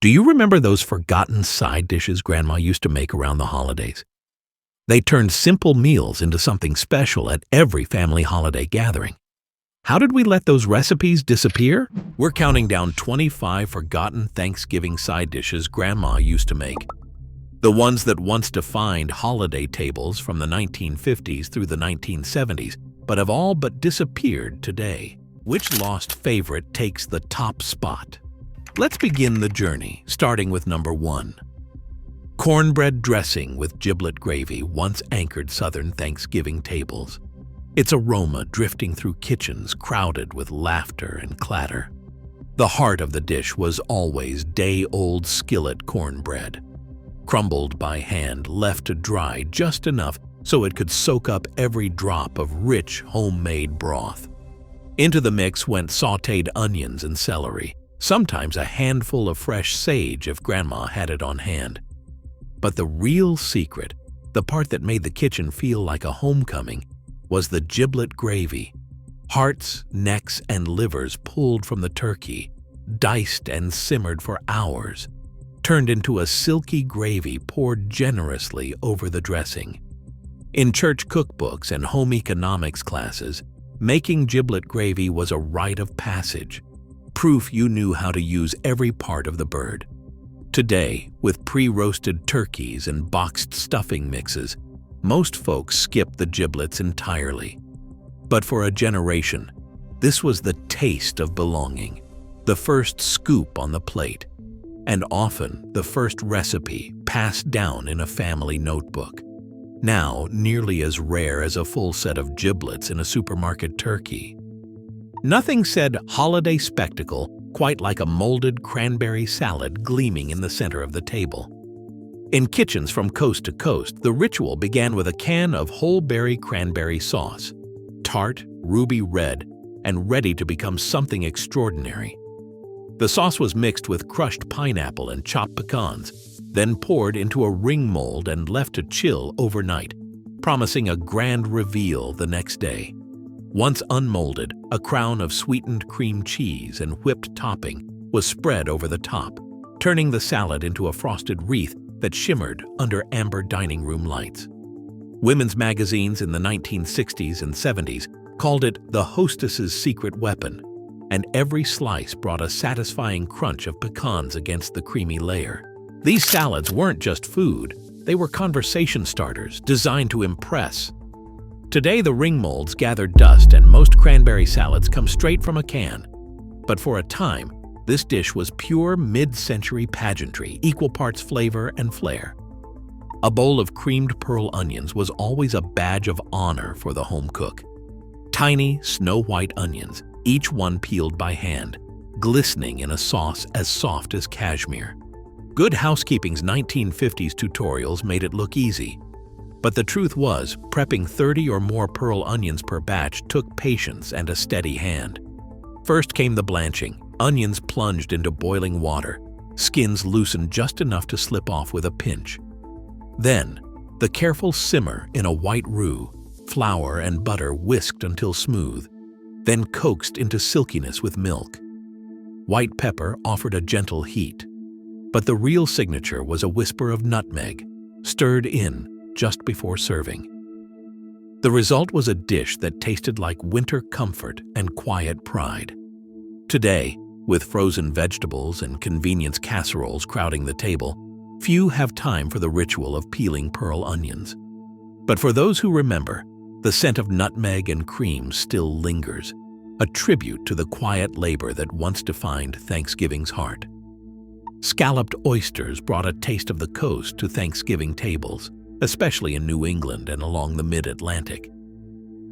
Do you remember those forgotten side dishes Grandma used to make around the holidays? They turned simple meals into something special at every family holiday gathering. How did we let those recipes disappear? We're counting down 25 forgotten Thanksgiving side dishes Grandma used to make. The ones that once defined holiday tables from the 1950s through the 1970s, but have all but disappeared today. Which lost favorite takes the top spot? Let's begin the journey, starting with number 1. Cornbread dressing with giblet gravy once anchored Southern Thanksgiving tables. Its aroma drifting through kitchens crowded with laughter and clatter. The heart of the dish was always day-old skillet cornbread, crumbled by hand, left to dry just enough so it could soak up every drop of rich homemade broth. Into the mix went sautéed onions and celery, sometimes a handful of fresh sage if Grandma had it on hand. But the real secret, the part that made the kitchen feel like a homecoming, was the giblet gravy. Hearts, necks, and livers pulled from the turkey, diced and simmered for hours, turned into a silky gravy poured generously over the dressing. In church cookbooks and home economics classes, making giblet gravy was a rite of passage, proof you knew how to use every part of the bird. Today, with pre-roasted turkeys and boxed stuffing mixes, most folks skip the giblets entirely. But for a generation, this was the taste of belonging, the first scoop on the plate, and often the first recipe passed down in a family notebook. Now nearly as rare as a full set of giblets in a supermarket turkey. Nothing said holiday spectacle quite like a molded cranberry salad gleaming in the center of the table. In kitchens from coast to coast, the ritual began with a can of whole berry cranberry sauce, tart, ruby red, and ready to become something extraordinary. The sauce was mixed with crushed pineapple and chopped pecans, then poured into a ring mold and left to chill overnight, promising a grand reveal the next day. Once unmolded, a crown of sweetened cream cheese and whipped topping was spread over the top, turning the salad into a frosted wreath that shimmered under amber dining room lights. Women's magazines in the 1960s and 70s called it the hostess's secret weapon, and every slice brought a satisfying crunch of pecans against the creamy layer. These salads weren't just food, they were conversation starters designed to impress. Today, the ring molds gather dust and most cranberry salads come straight from a can. But for a time, this dish was pure mid-century pageantry, equal parts flavor and flair. A bowl of creamed pearl onions was always a badge of honor for the home cook. Tiny, snow-white onions, each one peeled by hand, glistening in a sauce as soft as cashmere. Good Housekeeping's 1950s tutorials made it look easy. But the truth was, prepping 30 or more pearl onions per batch took patience and a steady hand. First came the blanching. Onions plunged into boiling water, skins loosened just enough to slip off with a pinch. Then, the careful simmer in a white roux, flour and butter whisked until smooth, then coaxed into silkiness with milk. White pepper offered a gentle heat, but the real signature was a whisper of nutmeg, stirred in just before serving. The result was a dish that tasted like winter comfort and quiet pride. Today, with frozen vegetables and convenience casseroles crowding the table, few have time for the ritual of peeling pearl onions. But for those who remember, the scent of nutmeg and cream still lingers, a tribute to the quiet labor that once defined Thanksgiving's heart. Scalloped oysters brought a taste of the coast to Thanksgiving tables, especially in New England and along the mid-Atlantic.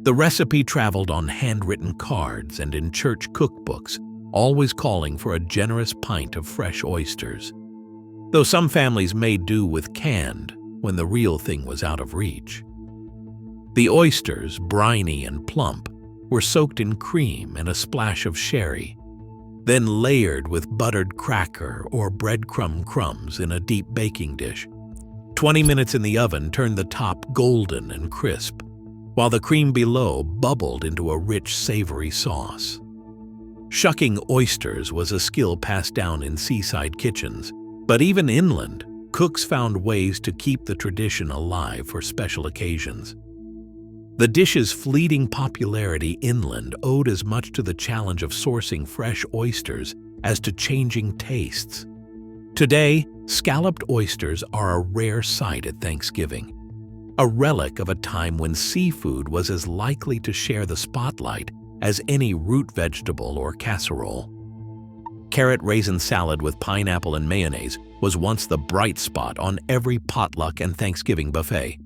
The recipe traveled on handwritten cards and in church cookbooks, always calling for a generous pint of fresh oysters. Though some families made do with canned when the real thing was out of reach. The oysters, briny and plump, were soaked in cream and a splash of sherry, then layered with buttered cracker or breadcrumb crumbs in a deep baking dish. 20 minutes in the oven turned the top golden and crisp, while the cream below bubbled into a rich, savory sauce. Shucking oysters was a skill passed down in seaside kitchens, But even inland, cooks found ways to keep the tradition alive for special occasions. The dish's fleeting popularity inland owed as much to the challenge of sourcing fresh oysters as to changing tastes. Today, scalloped oysters are a rare sight at Thanksgiving, a relic of a time when seafood was as likely to share the spotlight as any root vegetable or casserole. Carrot raisin salad with pineapple and mayonnaise was once the bright spot on every potluck and Thanksgiving buffet,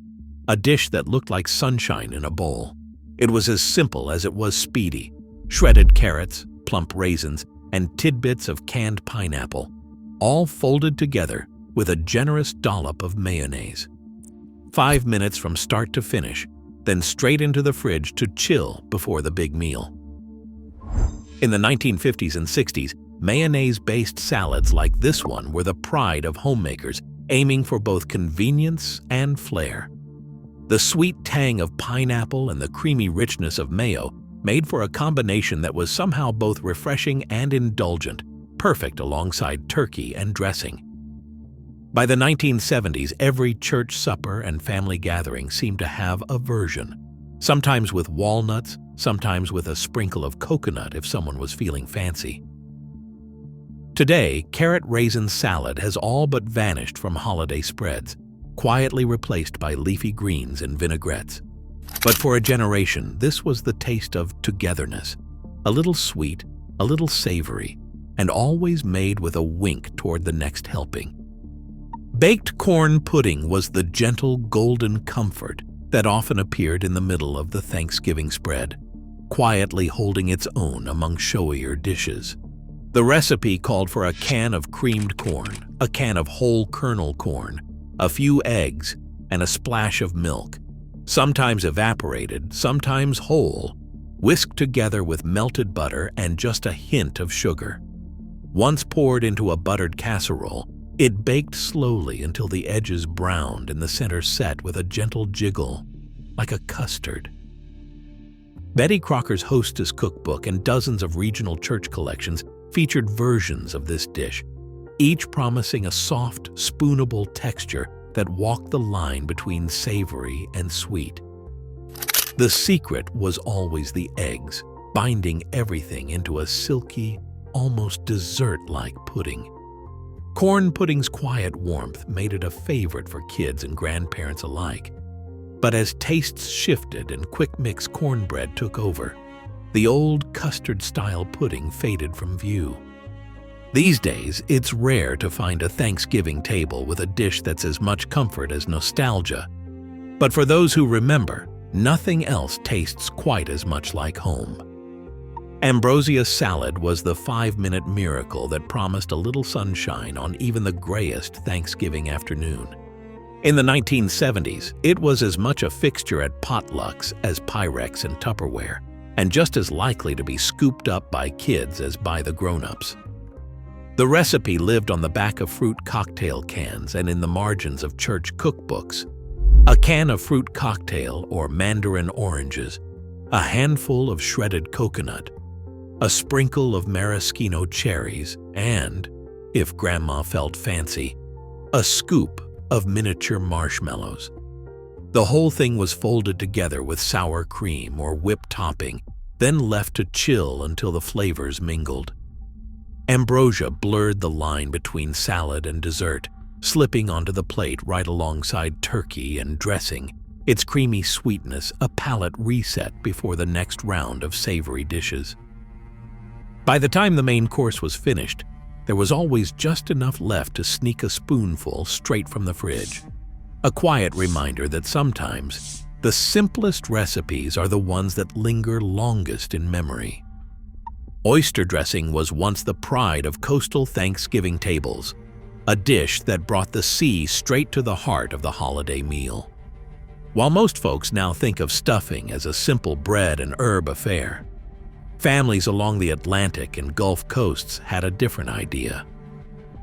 a dish that looked like sunshine in a bowl. It was as simple as it was speedy: shredded carrots, plump raisins, and tidbits of canned pineapple, all folded together with a generous dollop of mayonnaise. 5 minutes from start to finish, then straight into the fridge to chill before the big meal. In the 1950s and 60s, mayonnaise-based salads like this one were the pride of homemakers, aiming for both convenience and flair. The sweet tang of pineapple and the creamy richness of mayo made for a combination that was somehow both refreshing and indulgent, perfect alongside turkey and dressing. By the 1970s, every church supper and family gathering seemed to have a version, sometimes with walnuts, sometimes with a sprinkle of coconut if someone was feeling fancy. Today, carrot raisin salad has all but vanished from holiday spreads, quietly replaced by leafy greens and vinaigrettes. But for a generation, this was the taste of togetherness, a little sweet, a little savory, and always made with a wink toward the next helping. Baked corn pudding was the gentle golden comfort that often appeared in the middle of the Thanksgiving spread, quietly holding its own among showier dishes. The recipe called for a can of creamed corn, a can of whole kernel corn, a few eggs, and a splash of milk, sometimes evaporated, sometimes whole, whisked together with melted butter and just a hint of sugar. Once poured into a buttered casserole, it baked slowly until the edges browned and the center set with a gentle jiggle, like a custard. Betty Crocker's Hostess cookbook and dozens of regional church collections featured versions of this dish, each promising a soft, spoonable texture that walked the line between savory and sweet. The secret was always the eggs, binding everything into a silky, almost dessert-like pudding. Corn pudding's quiet warmth made it a favorite for kids and grandparents alike. But as tastes shifted and quick-mix cornbread took over, the old custard-style pudding faded from view. These days, it's rare to find a Thanksgiving table with a dish that's as much comfort as nostalgia. But for those who remember, nothing else tastes quite as much like home. Ambrosia salad was the 5-minute miracle that promised a little sunshine on even the grayest Thanksgiving afternoon. In the 1970s, it was as much a fixture at potlucks as Pyrex and Tupperware, and just as likely to be scooped up by kids as by the grown-ups. The recipe lived on the back of fruit cocktail cans and in the margins of church cookbooks. A can of fruit cocktail or mandarin oranges, a handful of shredded coconut, a sprinkle of maraschino cherries, and, if Grandma felt fancy, a scoop of miniature marshmallows. The whole thing was folded together with sour cream or whipped topping, then left to chill until the flavors mingled. Ambrosia blurred the line between salad and dessert, slipping onto the plate right alongside turkey and dressing, its creamy sweetness a palate reset before the next round of savory dishes. By the time the main course was finished, there was always just enough left to sneak a spoonful straight from the fridge. A quiet reminder that sometimes the simplest recipes are the ones that linger longest in memory. Oyster dressing was once the pride of coastal Thanksgiving tables, a dish that brought the sea straight to the heart of the holiday meal. While most folks now think of stuffing as a simple bread and herb affair, families along the Atlantic and Gulf coasts had a different idea.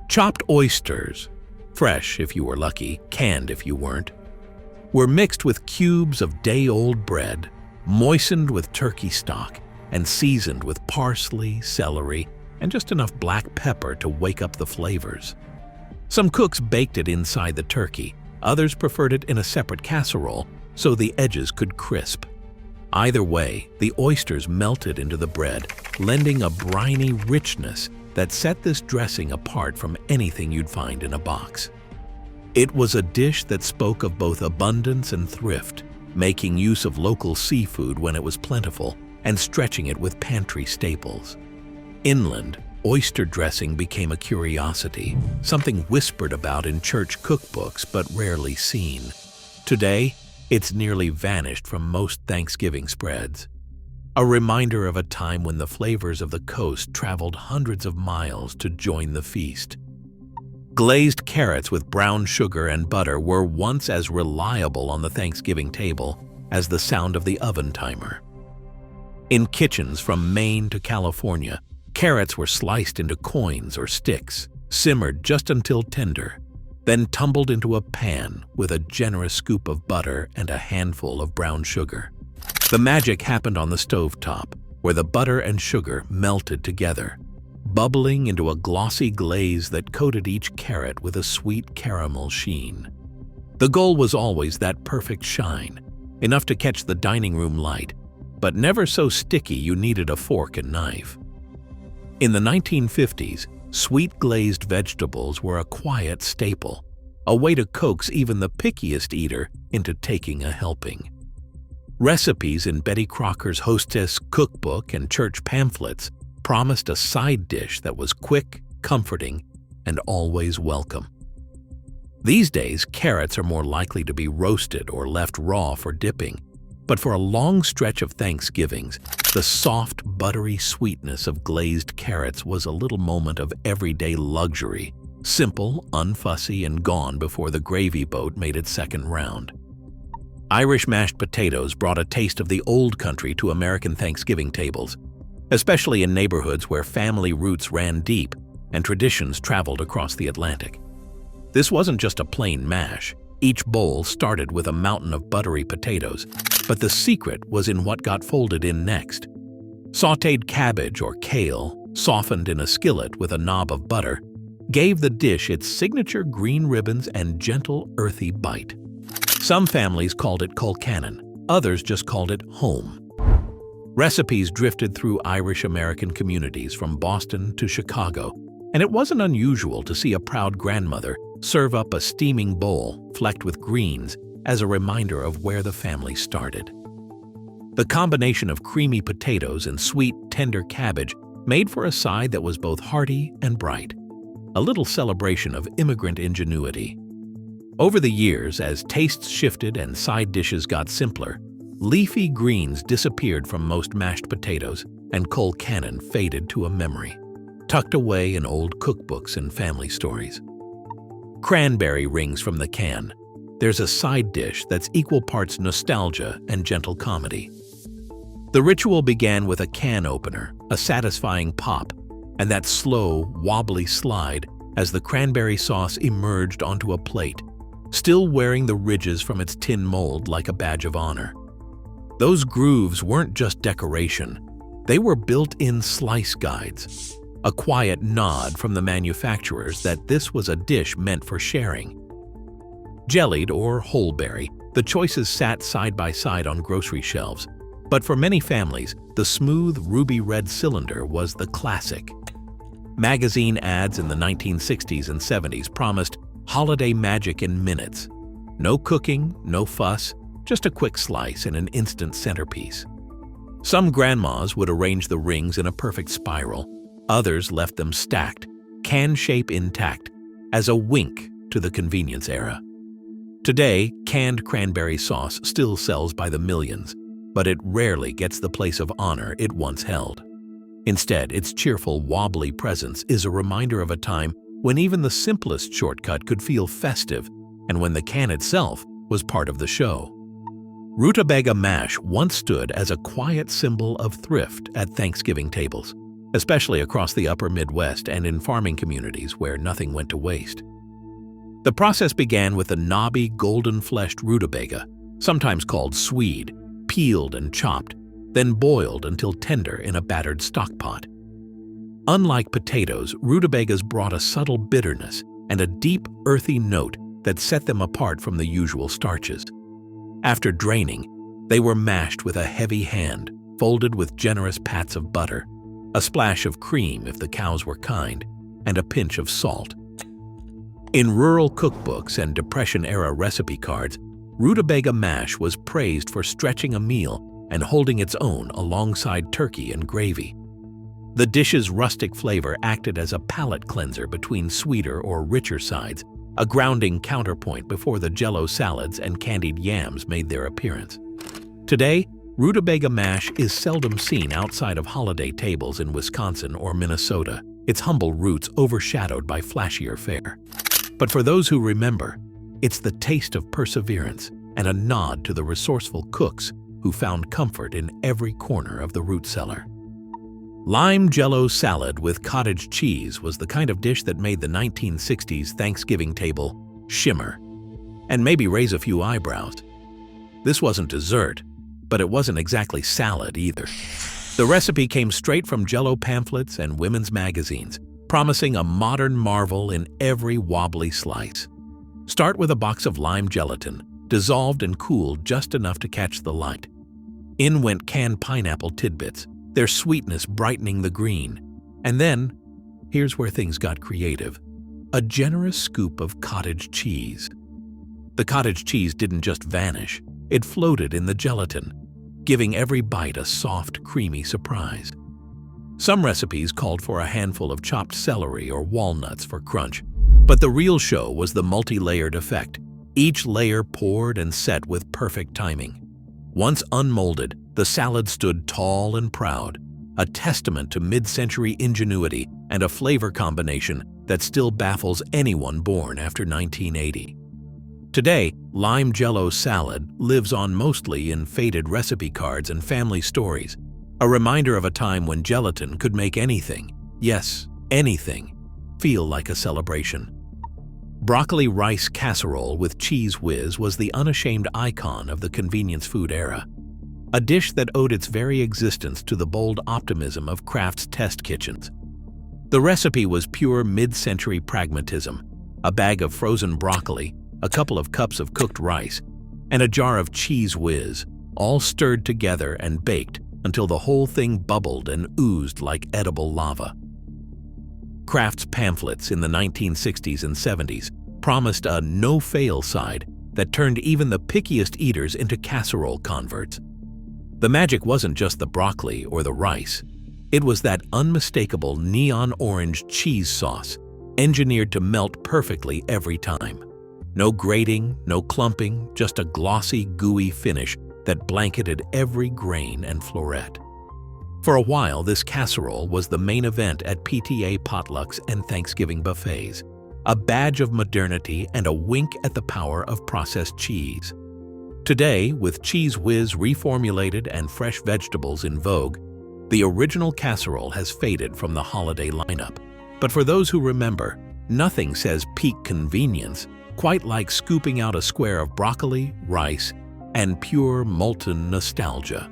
Chopped oysters, fresh if you were lucky, canned if you weren't, were mixed with cubes of day-old bread, moistened with turkey stock, and seasoned with parsley, celery, and just enough black pepper to wake up the flavors. Some cooks baked it inside the turkey, others preferred it in a separate casserole so the edges could crisp. Either way, the oysters melted into the bread, lending a briny richness that set this dressing apart from anything you'd find in a box. It was a dish that spoke of both abundance and thrift, making use of local seafood when it was plentiful and stretching it with pantry staples. Inland, oyster dressing became a curiosity, something whispered about in church cookbooks but rarely seen. Today, it's nearly vanished from most Thanksgiving spreads. A reminder of a time when the flavors of the coast traveled hundreds of miles to join the feast. Glazed carrots with brown sugar and butter were once as reliable on the Thanksgiving table as the sound of the oven timer. In kitchens from Maine to California, carrots were sliced into coins or sticks, simmered just until tender, then tumbled into a pan with a generous scoop of butter and a handful of brown sugar. The magic happened on the stovetop, where the butter and sugar melted together, bubbling into a glossy glaze that coated each carrot with a sweet caramel sheen. The goal was always that perfect shine, enough to catch the dining room light, but never so sticky you needed a fork and knife. In the 1950s, sweet glazed vegetables were a quiet staple, a way to coax even the pickiest eater into taking a helping. Recipes in Betty Crocker's Hostess cookbook and church pamphlets promised a side dish that was quick, comforting, and always welcome. These days, carrots are more likely to be roasted or left raw for dipping, but for a long stretch of Thanksgivings, the soft, buttery sweetness of glazed carrots was a little moment of everyday luxury, simple, unfussy, and gone before the gravy boat made its second round. Irish mashed potatoes brought a taste of the old country to American Thanksgiving tables, especially in neighborhoods where family roots ran deep and traditions traveled across the Atlantic. This wasn't just a plain mash. Each bowl started with a mountain of buttery potatoes, but the secret was in what got folded in next. Sautéed cabbage or kale, softened in a skillet with a knob of butter, gave the dish its signature green ribbons and gentle, earthy bite. Some families called it colcannon, others just called it home. Recipes drifted through Irish-American communities from Boston to Chicago, and it wasn't unusual to see a proud grandmother serve up a steaming bowl flecked with greens as a reminder of where the family started. The combination of creamy potatoes and sweet, tender cabbage made for a side that was both hearty and bright, a little celebration of immigrant ingenuity. Over the years, as tastes shifted and side dishes got simpler, leafy greens disappeared from most mashed potatoes and colcannon faded to a memory, tucked away in old cookbooks and family stories. Cranberry rings from the can. There's a side dish that's equal parts nostalgia and gentle comedy. The ritual began with a can opener, a satisfying pop, and that slow, wobbly slide as the cranberry sauce emerged onto a plate, still wearing the ridges from its tin mold like a badge of honor. Those grooves weren't just decoration, they were built-in slice guides, a quiet nod from the manufacturers that this was a dish meant for sharing. Jellied or whole berry, the choices sat side by side on grocery shelves, but for many families, the smooth ruby red cylinder was the classic. Magazine ads in the 1960s and 70s promised holiday magic in minutes. No cooking, no fuss, just a quick slice and an instant centerpiece. Some grandmas would arrange the rings in a perfect spiral. Others left them stacked, can shape intact, as a wink to the convenience era. Today, canned cranberry sauce still sells by the millions, but it rarely gets the place of honor it once held. Instead, its cheerful, wobbly presence is a reminder of a time when even the simplest shortcut could feel festive and when the can itself was part of the show. Rutabaga mash once stood as a quiet symbol of thrift at Thanksgiving tables, especially across the upper Midwest and in farming communities where nothing went to waste. The process began with a knobby, golden-fleshed rutabaga, sometimes called swede, peeled and chopped, then boiled until tender in a battered stock pot. Unlike potatoes, rutabagas brought a subtle bitterness and a deep, earthy note that set them apart from the usual starches. After draining, they were mashed with a heavy hand, folded with generous pats of butter, a splash of cream if the cows were kind, and a pinch of salt. In rural cookbooks and Depression-era recipe cards, rutabaga mash was praised for stretching a meal and holding its own alongside turkey and gravy. The dish's rustic flavor acted as a palate cleanser between sweeter or richer sides, a grounding counterpoint before the jello salads and candied yams made their appearance. Today, rutabaga mash is seldom seen outside of holiday tables in Wisconsin or Minnesota, its humble roots overshadowed by flashier fare. But for those who remember, it's the taste of perseverance and a nod to the resourceful cooks who found comfort in every corner of the root cellar. Lime jello salad with cottage cheese was the kind of dish that made the 1960s Thanksgiving table shimmer and maybe raise a few eyebrows. This wasn't dessert, but it wasn't exactly salad either. The recipe came straight from Jello pamphlets and women's magazines, promising a modern marvel in every wobbly slice. Start with a box of lime gelatin, dissolved and cooled just enough to catch the light. In went canned pineapple tidbits, their sweetness brightening the green. And then, here's where things got creative, a generous scoop of cottage cheese. The cottage cheese didn't just vanish, it floated in the gelatin, giving every bite a soft, creamy surprise. Some recipes called for a handful of chopped celery or walnuts for crunch, but the real show was the multi-layered effect, each layer poured and set with perfect timing. Once unmolded, the salad stood tall and proud, a testament to mid-century ingenuity and a flavor combination that still baffles anyone born after 1980. Today, lime jello salad lives on mostly in faded recipe cards and family stories, a reminder of a time when gelatin could make anything, yes, anything, feel like a celebration. Broccoli rice casserole with cheese whiz was the unashamed icon of the convenience food era, a dish that owed its very existence to the bold optimism of Kraft's test kitchens. The recipe was pure mid-century pragmatism, a bag of frozen broccoli, a couple of cups of cooked rice, and a jar of cheese whiz, all stirred together and baked until the whole thing bubbled and oozed like edible lava. Kraft's pamphlets in the 1960s and 70s promised a no-fail side that turned even the pickiest eaters into casserole converts. The magic wasn't just the broccoli or the rice. It was that unmistakable neon orange cheese sauce, engineered to melt perfectly every time. No grating, no clumping, just a glossy, gooey finish that blanketed every grain and floret. For a while, this casserole was the main event at PTA potlucks and Thanksgiving buffets, a badge of modernity and a wink at the power of processed cheese. Today, with cheese whiz reformulated and fresh vegetables in vogue, the original casserole has faded from the holiday lineup. But for those who remember, nothing says peak convenience quite like scooping out a square of broccoli, rice, and pure molten nostalgia.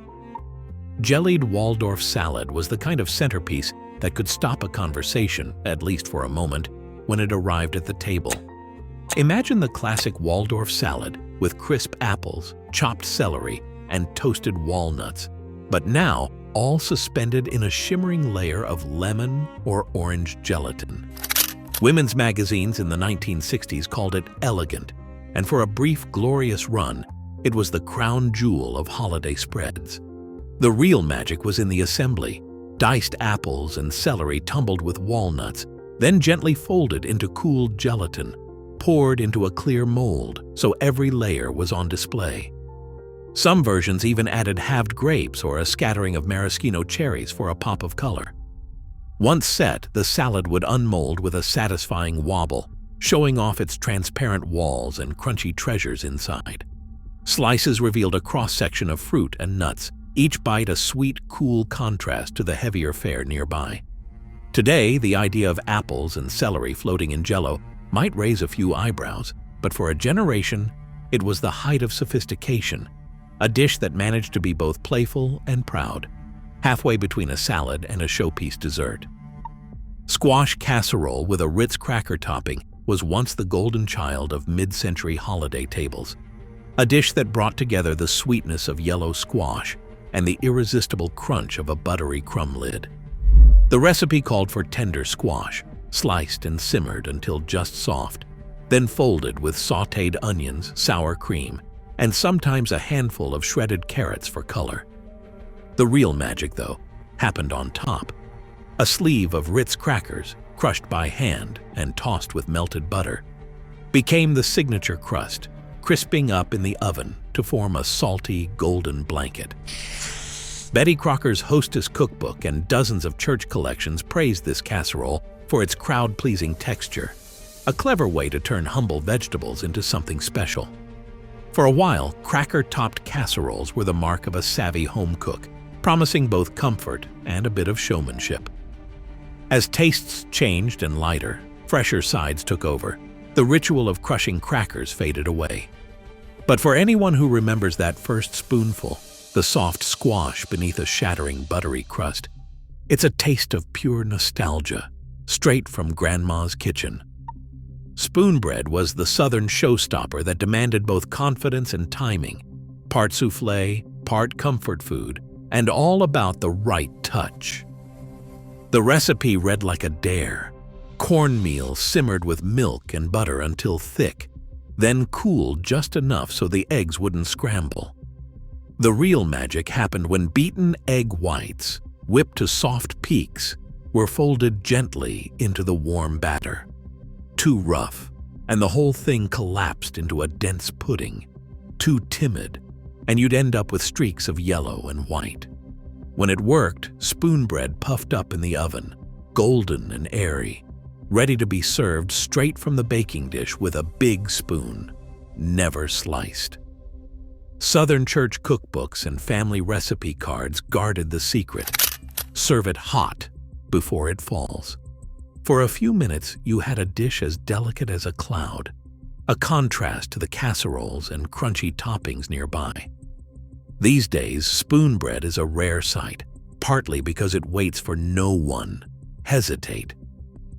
Jellied Waldorf salad was the kind of centerpiece that could stop a conversation, at least for a moment, when it arrived at the table. Imagine the classic Waldorf salad with crisp apples, chopped celery, and toasted walnuts, but now all suspended in a shimmering layer of lemon or orange gelatin. Women's magazines in the 1960s called it elegant, and for a brief, glorious run, it was the crown jewel of holiday spreads. The real magic was in the assembly, diced apples and celery tumbled with walnuts, then gently folded into cooled gelatin, poured into a clear mold so every layer was on display. Some versions even added halved grapes or a scattering of maraschino cherries for a pop of color. Once set, the salad would unmold with a satisfying wobble, showing off its transparent walls and crunchy treasures inside. Slices revealed a cross-section of fruit and nuts, each bite a sweet, cool contrast to the heavier fare nearby. Today, the idea of apples and celery floating in jello might raise a few eyebrows, but for a generation, it was the height of sophistication, a dish that managed to be both playful and proud, halfway between a salad and a showpiece dessert. Squash casserole with a Ritz cracker topping was once the golden child of mid-century holiday tables, a dish that brought together the sweetness of yellow squash and the irresistible crunch of a buttery crumb lid. The recipe called for tender squash, sliced and simmered until just soft, then folded with sautéed onions, sour cream, and sometimes a handful of shredded carrots for color. The real magic, though, happened on top. A sleeve of Ritz crackers, crushed by hand and tossed with melted butter, became the signature crust, crisping up in the oven to form a salty, golden blanket. Betty Crocker's Hostess cookbook and dozens of church collections praised this casserole for its crowd-pleasing texture, a clever way to turn humble vegetables into something special. For a while, cracker-topped casseroles were the mark of a savvy home cook, promising both comfort and a bit of showmanship. As tastes changed and lighter, fresher sides took over. The ritual of crushing crackers faded away. But for anyone who remembers that first spoonful, the soft squash beneath a shattering buttery crust, it's a taste of pure nostalgia, straight from Grandma's kitchen. Spoonbread was the southern showstopper that demanded both confidence and timing, part soufflé, part comfort food, and all about the right touch. The recipe read like a dare. Cornmeal simmered with milk and butter until thick, then cooled just enough so the eggs wouldn't scramble. The real magic happened when beaten egg whites, whipped to soft peaks, were folded gently into the warm batter. Too rough, and the whole thing collapsed into a dense pudding. Too timid, and you'd end up with streaks of yellow and white. When it worked, spoonbread puffed up in the oven, golden and airy, ready to be served straight from the baking dish with a big spoon, never sliced. Southern church cookbooks and family recipe cards guarded the secret. Serve it hot before it falls. For a few minutes, you had a dish as delicate as a cloud, a contrast to the casseroles and crunchy toppings nearby. These days, spoonbread is a rare sight, partly because it waits for no one. Hesitate,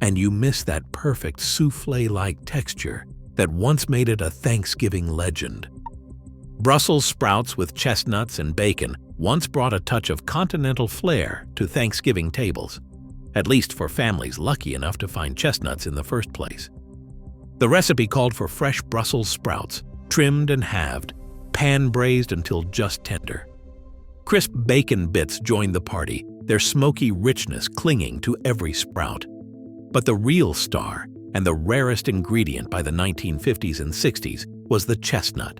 and you miss that perfect soufflé-like texture that once made it a Thanksgiving legend. Brussels sprouts with chestnuts and bacon once brought a touch of continental flair to Thanksgiving tables, at least for families lucky enough to find chestnuts in the first place. The recipe called for fresh Brussels sprouts, trimmed and halved, pan-braised until just tender. Crisp bacon bits joined the party, their smoky richness clinging to every sprout. But the real star, and the rarest ingredient by the 1950s and 60s, was the chestnut.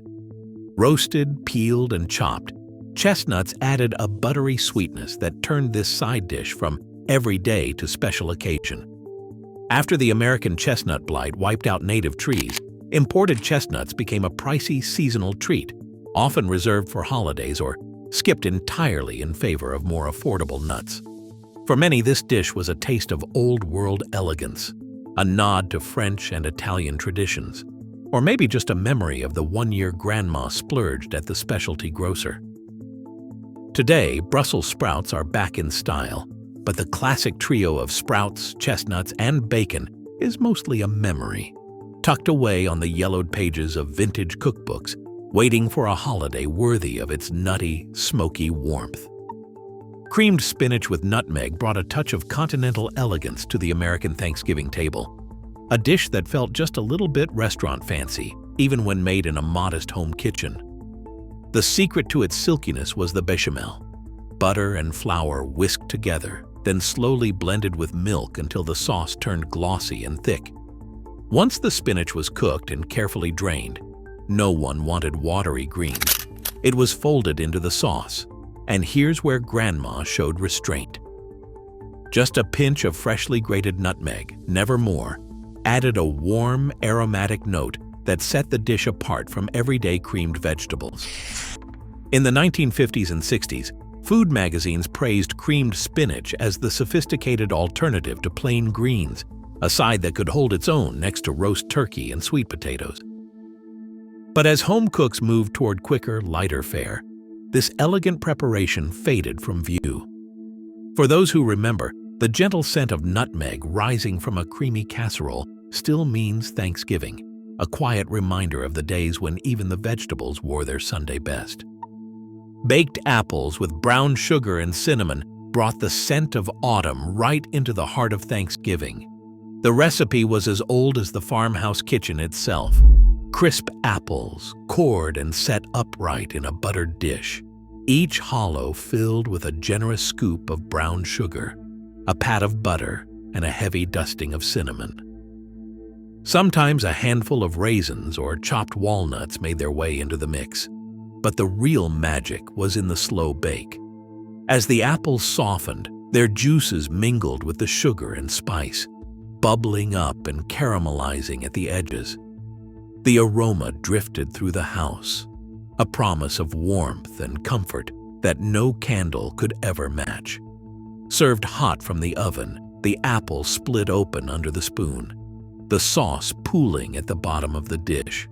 Roasted, peeled, and chopped, chestnuts added a buttery sweetness that turned this side dish from everyday to special occasion. After the American chestnut blight wiped out native trees, imported chestnuts became a pricey seasonal treat, often reserved for holidays or skipped entirely in favor of more affordable nuts. For many, this dish was a taste of old-world elegance, a nod to French and Italian traditions, or maybe just a memory of the one-year grandma splurged at the specialty grocer. Today, Brussels sprouts are back in style, but the classic trio of sprouts, chestnuts, and bacon is mostly a memory, tucked away on the yellowed pages of vintage cookbooks, waiting for a holiday worthy of its nutty, smoky warmth. Creamed spinach with nutmeg brought a touch of continental elegance to the American Thanksgiving table, a dish that felt just a little bit restaurant fancy, even when made in a modest home kitchen. The secret to its silkiness was the bechamel. Butter and flour whisked together, then slowly blended with milk until the sauce turned glossy and thick. Once the spinach was cooked and carefully drained, no one wanted watery greens. It was folded into the sauce, and here's where Grandma showed restraint. Just a pinch of freshly grated nutmeg, never more, added a warm, aromatic note that set the dish apart from everyday creamed vegetables. In the 1950s and 60s, food magazines praised creamed spinach as the sophisticated alternative to plain greens, a side that could hold its own next to roast turkey and sweet potatoes. But as home cooks moved toward quicker, lighter fare, this elegant preparation faded from view. For those who remember, the gentle scent of nutmeg rising from a creamy casserole still means Thanksgiving, a quiet reminder of the days when even the vegetables wore their Sunday best. Baked apples with brown sugar and cinnamon brought the scent of autumn right into the heart of Thanksgiving. The recipe was as old as the farmhouse kitchen itself. Crisp apples, cored and set upright in a buttered dish, each hollow filled with a generous scoop of brown sugar, a pat of butter, and a heavy dusting of cinnamon. Sometimes a handful of raisins or chopped walnuts made their way into the mix, but the real magic was in the slow bake. As the apples softened, their juices mingled with the sugar and spice, bubbling up and caramelizing at the edges. The aroma drifted through the house, a promise of warmth and comfort that no candle could ever match. Served hot from the oven, the apple split open under the spoon, the sauce pooling at the bottom of the dish.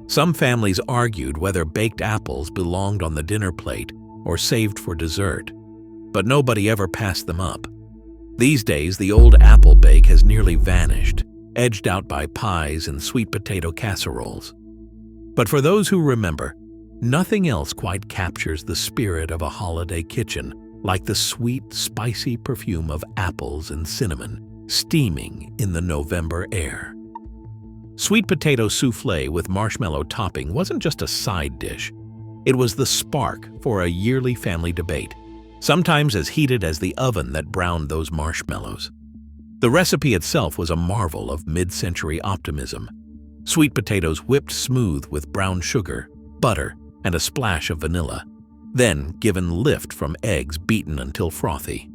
Some families argued whether baked apples belonged on the dinner plate or saved for dessert, but nobody ever passed them up. These days, the old apple bake has nearly vanished, edged out by pies and sweet potato casseroles. But for those who remember, nothing else quite captures the spirit of a holiday kitchen like the sweet, spicy perfume of apples and cinnamon steaming in the November air. Sweet potato soufflé with marshmallow topping wasn't just a side dish. It was the spark for a yearly family debate, sometimes as heated as the oven that browned those marshmallows. The recipe itself was a marvel of mid-century optimism. Sweet potatoes whipped smooth with brown sugar, butter, and a splash of vanilla, then given lift from eggs beaten until frothy.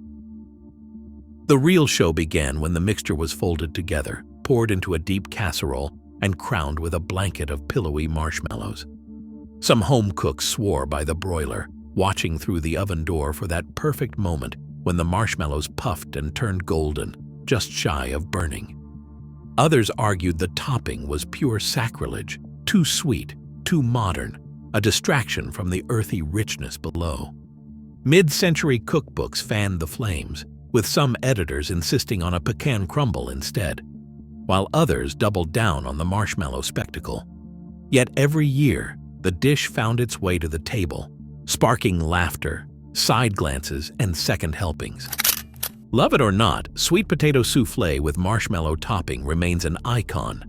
The real show began when the mixture was folded together, poured into a deep casserole, and crowned with a blanket of pillowy marshmallows. Some home cooks swore by the broiler, watching through the oven door for that perfect moment when the marshmallows puffed and turned golden, just shy of burning. Others argued the topping was pure sacrilege, too sweet, too modern, a distraction from the earthy richness below. Mid-century cookbooks fanned the flames, with some editors insisting on a pecan crumble instead, while others doubled down on the marshmallow spectacle. Yet every year, the dish found its way to the table, sparking laughter, side glances, and second helpings. Love it or not, sweet potato soufflé with marshmallow topping remains an icon,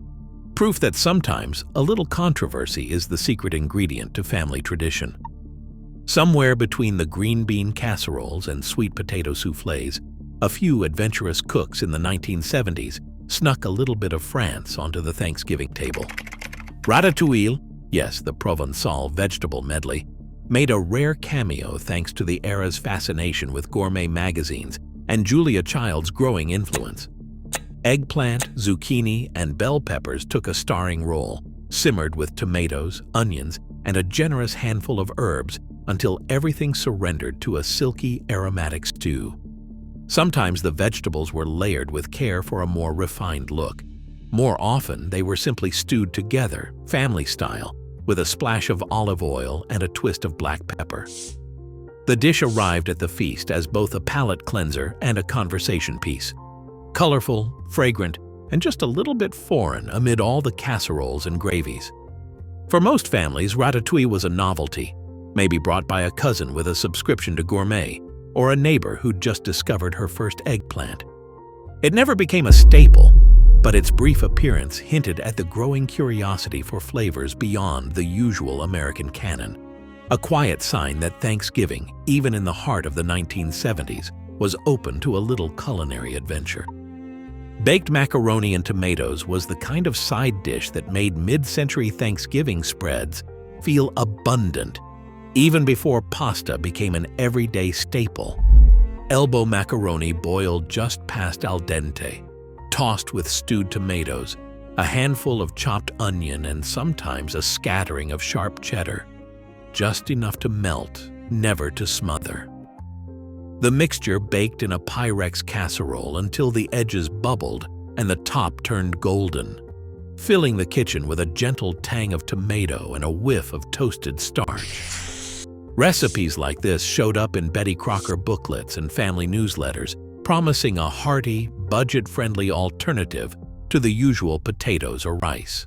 proof that sometimes a little controversy is the secret ingredient to family tradition. Somewhere between the green bean casseroles and sweet potato soufflés, a few adventurous cooks in the 1970s snuck a little bit of France onto the Thanksgiving table. Ratatouille, yes, the Provençal vegetable medley, made a rare cameo thanks to the era's fascination with gourmet magazines and Julia Child's growing influence. Eggplant, zucchini, and bell peppers took a starring role, simmered with tomatoes, onions, and a generous handful of herbs until everything surrendered to a silky, aromatic stew. Sometimes the vegetables were layered with care for a more refined look. More often, they were simply stewed together, family style, with a splash of olive oil and a twist of black pepper. The dish arrived at the feast as both a palate cleanser and a conversation piece. Colorful, fragrant, and just a little bit foreign amid all the casseroles and gravies. For most families, ratatouille was a novelty, maybe brought by a cousin with a subscription to Gourmet, or a neighbor who'd just discovered her first eggplant. It never became a staple, but its brief appearance hinted at the growing curiosity for flavors beyond the usual American canon, a quiet sign that Thanksgiving, even in the heart of the 1970s, was open to a little culinary adventure. Baked macaroni and tomatoes was the kind of side dish that made mid-century Thanksgiving spreads feel abundant, even before pasta became an everyday staple. Elbow macaroni boiled just past al dente, tossed with stewed tomatoes, a handful of chopped onion, and sometimes a scattering of sharp cheddar, just enough to melt, never to smother. The mixture baked in a Pyrex casserole until the edges bubbled and the top turned golden, filling the kitchen with a gentle tang of tomato and a whiff of toasted starch. Recipes like this showed up in Betty Crocker booklets and family newsletters, promising a hearty, budget-friendly alternative to the usual potatoes or rice.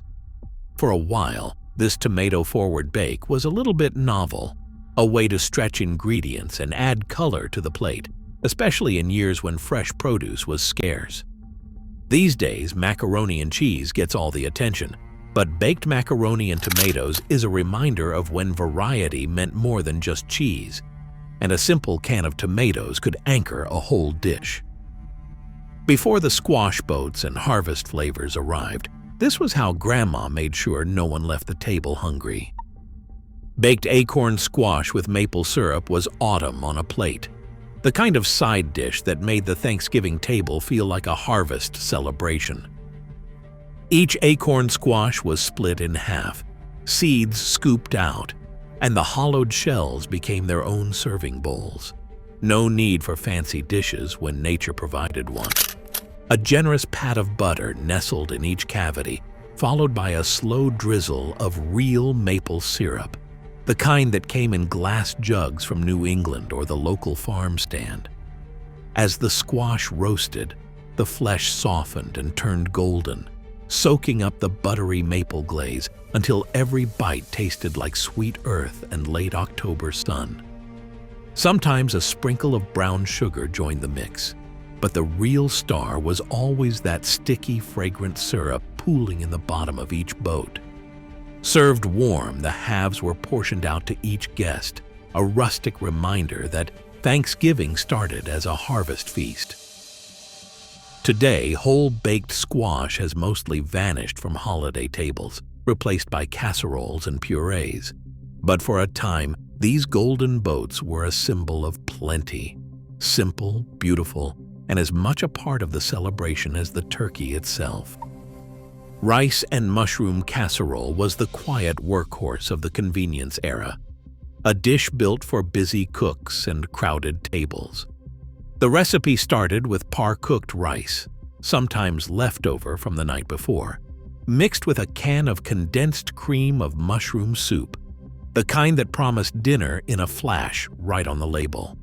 For a while, this tomato-forward bake was a little bit novel, a way to stretch ingredients and add color to the plate, especially in years when fresh produce was scarce. These days, macaroni and cheese gets all the attention, but baked macaroni and tomatoes is a reminder of when variety meant more than just cheese, and a simple can of tomatoes could anchor a whole dish. Before the squash boats and harvest flavors arrived, this was how Grandma made sure no one left the table hungry. Baked acorn squash with maple syrup was autumn on a plate, the kind of side dish that made the Thanksgiving table feel like a harvest celebration. Each acorn squash was split in half, seeds scooped out, and the hollowed shells became their own serving bowls. No need for fancy dishes when nature provided one. A generous pat of butter nestled in each cavity, followed by a slow drizzle of real maple syrup, the kind that came in glass jugs from New England or the local farm stand. As the squash roasted, the flesh softened and turned golden, soaking up the buttery maple glaze until every bite tasted like sweet earth and late October sun. Sometimes a sprinkle of brown sugar joined the mix, but the real star was always that sticky, fragrant syrup pooling in the bottom of each boat. Served warm, the halves were portioned out to each guest, a rustic reminder that Thanksgiving started as a harvest feast. Today, whole-baked squash has mostly vanished from holiday tables, replaced by casseroles and purees. But for a time, these golden boats were a symbol of plenty, simple, beautiful, and as much a part of the celebration as the turkey itself. Rice and mushroom casserole was the quiet workhorse of the convenience era, a dish built for busy cooks and crowded tables. The recipe started with par-cooked rice, sometimes leftover from the night before, mixed with a can of condensed cream of mushroom soup, the kind that promised dinner in a flash right on the label.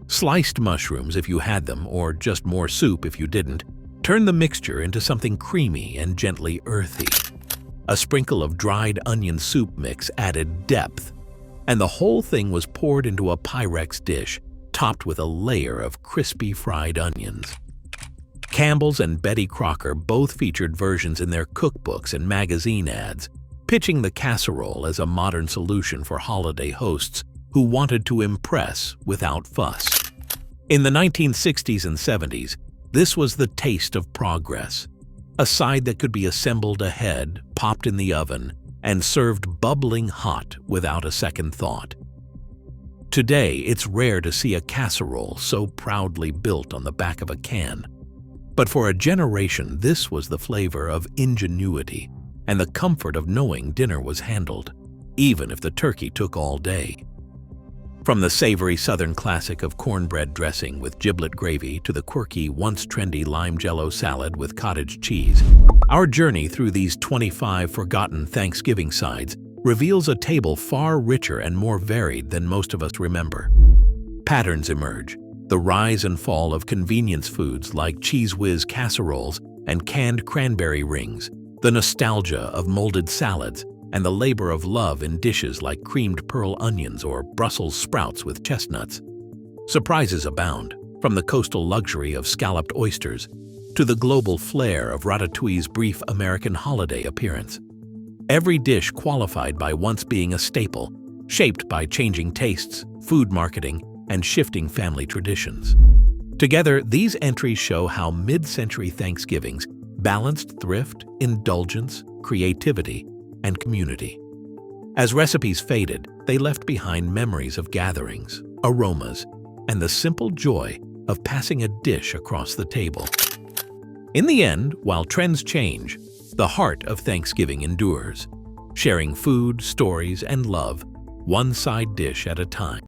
Sliced mushrooms if you had them, or just more soup if you didn't, turned the mixture into something creamy and gently earthy. A sprinkle of dried onion soup mix added depth, and the whole thing was poured into a Pyrex dish, topped with a layer of crispy fried onions. Campbell's and Betty Crocker both featured versions in their cookbooks and magazine ads, pitching the casserole as a modern solution for holiday hosts who wanted to impress without fuss. In the 1960s and 70s, this was the taste of progress, a side that could be assembled ahead, popped in the oven, and served bubbling hot without a second thought. Today, it's rare to see a casserole so proudly built on the back of a can. But for a generation, this was the flavor of ingenuity and the comfort of knowing dinner was handled, even if the turkey took all day. From the savory Southern classic of cornbread dressing with giblet gravy to the quirky, once-trendy lime jello salad with cottage cheese, our journey through these 25 forgotten Thanksgiving sides reveals a table far richer and more varied than most of us remember. Patterns emerge, the rise and fall of convenience foods like Cheese Whiz casseroles and canned cranberry rings, the nostalgia of molded salads, and the labor of love in dishes like creamed pearl onions or Brussels sprouts with chestnuts. Surprises abound, from the coastal luxury of scalloped oysters to the global flair of Ratatouille's brief American holiday appearance. Every dish qualified by once being a staple, shaped by changing tastes, food marketing, and shifting family traditions. Together, these entries show how mid-century Thanksgivings balanced thrift, indulgence, creativity, and community. As recipes faded, they left behind memories of gatherings, aromas, and the simple joy of passing a dish across the table. In the end, while trends change, the heart of Thanksgiving endures, sharing food, stories, and love, one side dish at a time.